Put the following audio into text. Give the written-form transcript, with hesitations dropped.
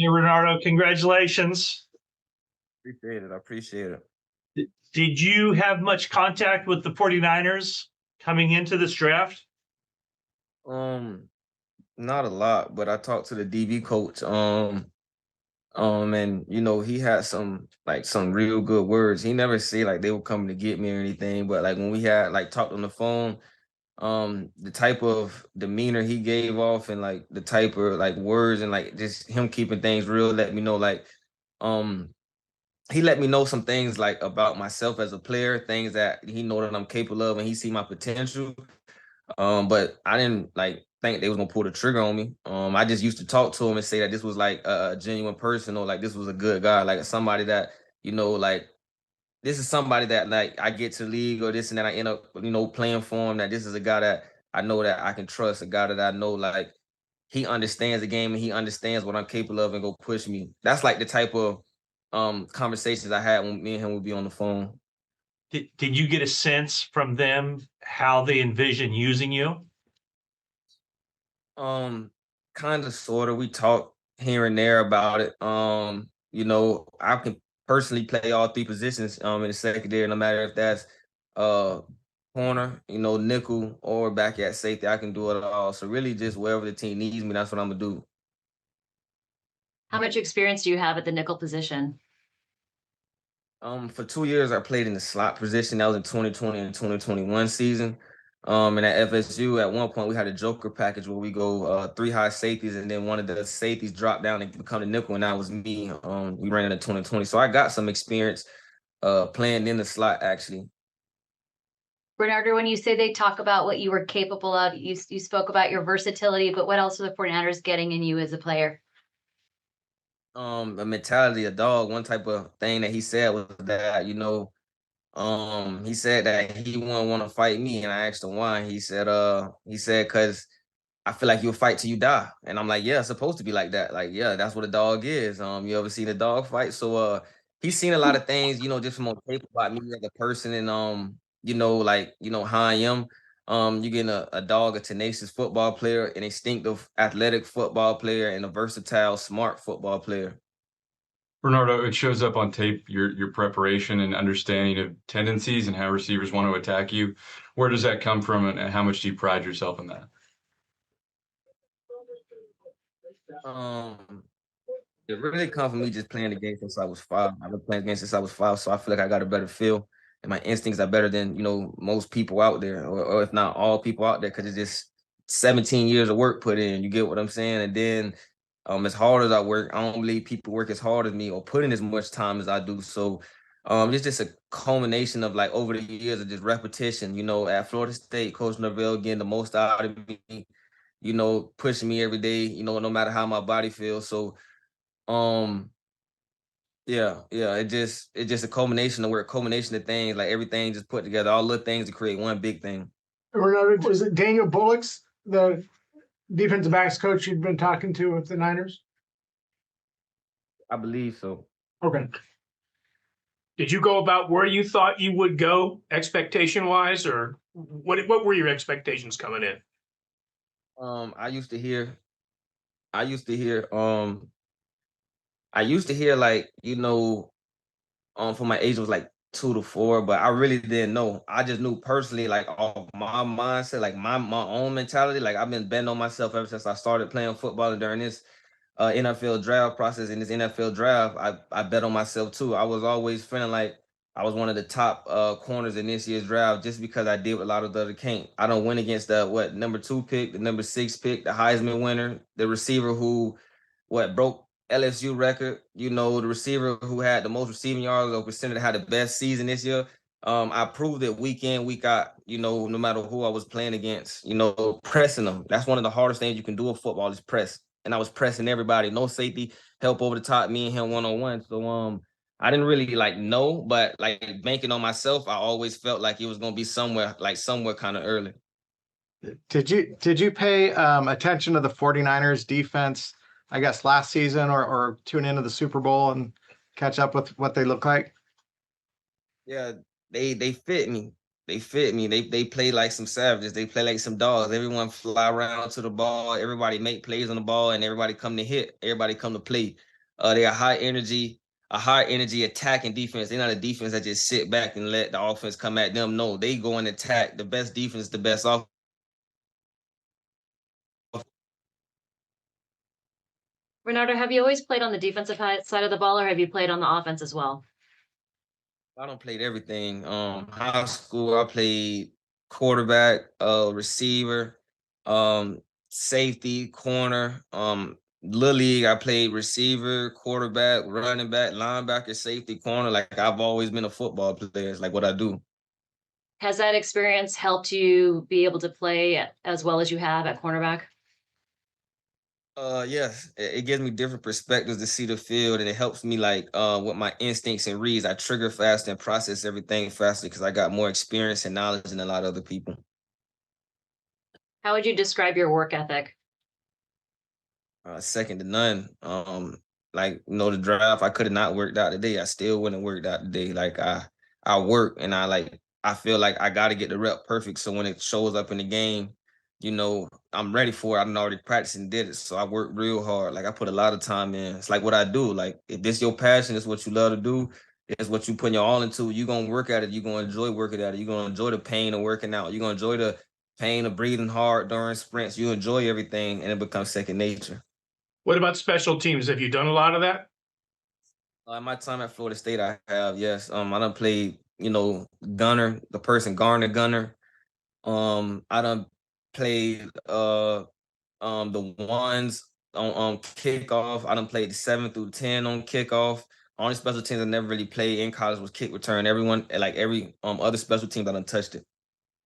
Hey, Renardo, congratulations. Appreciate it. I appreciate it. Did you have much contact with the 49ers coming into this draft? Um, Not a lot, but I talked to the DB coach. And he had some real good words. He never said like they were coming to get me or anything, but like when we had like talked on the phone, the type of demeanor he gave off and like the type of like words and like just him keeping things real let me know like um he let me know some things like about myself as a player, things that he know that I'm capable of and he see my potential. But I didn't like think they was gonna pull the trigger on me. I just used to talk to him and say that this was like a genuine person or like this was a good guy, like somebody that, like this is somebody that like I get to the league or this and that I end up, playing for him, that this is a guy that I know that I can trust, a guy that I know like he understands the game and he understands what I'm capable of and go push me. That's like the type of conversations I had when me and him would be on the phone. Did you get a sense from them how they envision using you? Um, Kind of sort of. We talk here and there about it. I can personally play all three positions in the secondary, no matter if that's uh corner, nickel or back at safety. I can do it all. So really just wherever the team needs me, that's what I'm gonna do. How much experience do you have at the nickel position? For 2 years, I played in the slot position. That was in 2020 and 2021 season. And at FSU, at one point, we had a joker package where we go three high safeties, and then one of the safeties dropped down and become the nickel, and that was me. We ran in 2020, so I got some experience playing in the slot actually. Bernardo, when you say they talk about what you were capable of, you spoke about your versatility, but what else are the 49ers getting in you as a player? A mentality, a dog. One type of thing that he said was that he said that he wouldn't want to fight me, and I asked him why. He said, cause I feel like you'll fight till you die. And I'm like, yeah, it's supposed to be like that. Like, yeah, that's what a dog is. You ever seen a dog fight? So he's seen a lot of things, just from on paper about me as a person and how I am. You getting a dog, a tenacious football player, an instinctive athletic football player, and a versatile, smart football player. Bernardo, it shows up on tape, your preparation and understanding of tendencies and how receivers want to attack you. Where does that come from, and how much do you pride yourself in that? Um, it really come from me just playing the game since I was 5. I've been playing the game since I was 5, so I feel like I got a better feel, and my instincts are better than most people out there, or if not all people out there, because it's just 17 years of work put in. You get what I'm saying? And then, as hard as I work, I don't believe people work as hard as me or put in as much time as I do. So, it's just a culmination of like over the years of just repetition. At Florida State, Coach Norvell getting the most out of me. Pushing me every day. No matter how my body feels. So. Um, yeah. It just a culmination of work, culmination of things, like everything just put together, all little things to create one big thing. Was it Daniel Bullock's the defensive backs coach you'd been talking to with the Niners? I believe so. Okay. Did you go about where you thought you would go expectation wise, or what were your expectations coming in? I used to hear, I used to hear, I used to hear like, for my age was like 2 to 4, but I really didn't know. I just knew personally, like off my mindset, like my own mentality. Like I've been betting on myself ever since I started playing football, and during this NFL draft process. In this NFL draft, I bet on myself too. I was always feeling like I was one of the top corners in this year's draft just because I did what a lot of the other can't. I don't win against the number 2 pick, the number 6 pick, the Heisman winner, the receiver who broke LSU record, the receiver who had the most receiving yards or percentage that had the best season this year. I proved it week in, week out, no matter who I was playing against, pressing them. That's one of the hardest things you can do in football is press. And I was pressing everybody, no safety, help over the top, me and him one-on-one. So I didn't really like know, but like banking on myself, I always felt like it was gonna be somewhere kind of early. Did you pay attention to the 49ers defense, I guess, last season or tune into the Super Bowl and catch up with what they look like? Yeah, they fit me. They fit me. They play like some savages. They play like some dogs. Everyone fly around to the ball. Everybody make plays on the ball, and everybody come to hit. Everybody come to play. They are a high energy attacking defense. They're not a defense that just sit back and let the offense come at them. No, they go and attack. The best defense, the best offense. Renardo, have you always played on the defensive side of the ball, or have you played on the offense as well? I don't played everything. High school, I played quarterback, receiver, safety, corner. Little league, I played receiver, quarterback, running back, linebacker, safety, corner. Like I've always been a football player. It's like what I do. Has that experience helped you be able to play as well as you have at cornerback? Yes, it gives me different perspectives to see the field, and it helps me like with my instincts and reads. I trigger faster and process everything faster because I got more experience and knowledge than a lot of other people. How would you describe your work ethic? Second to none. Like the draft, I could have not worked out today. I still wouldn't have worked out today. Like I work and I feel like I got to get the rep perfect. So when it shows up in the game, I'm ready for it. I've already practiced and did it. So I work real hard. Like I put a lot of time in. It's like what I do. Like if this your passion, it's what you love to do. It's what you put your all into. You're gonna work at it. You're gonna enjoy working at it. You're gonna enjoy the pain of working out. You're gonna enjoy the pain of breathing hard during sprints. You enjoy everything and it becomes second nature. What about special teams? Have you done a lot of that? My time at Florida State, I have, yes. I done played, gunner, the person Garner gunner. I done played the ones on kickoff. I done played the 7 through 10 on kickoff. Only special teams I never really played in college was kick return. Every other special teams I done touched it.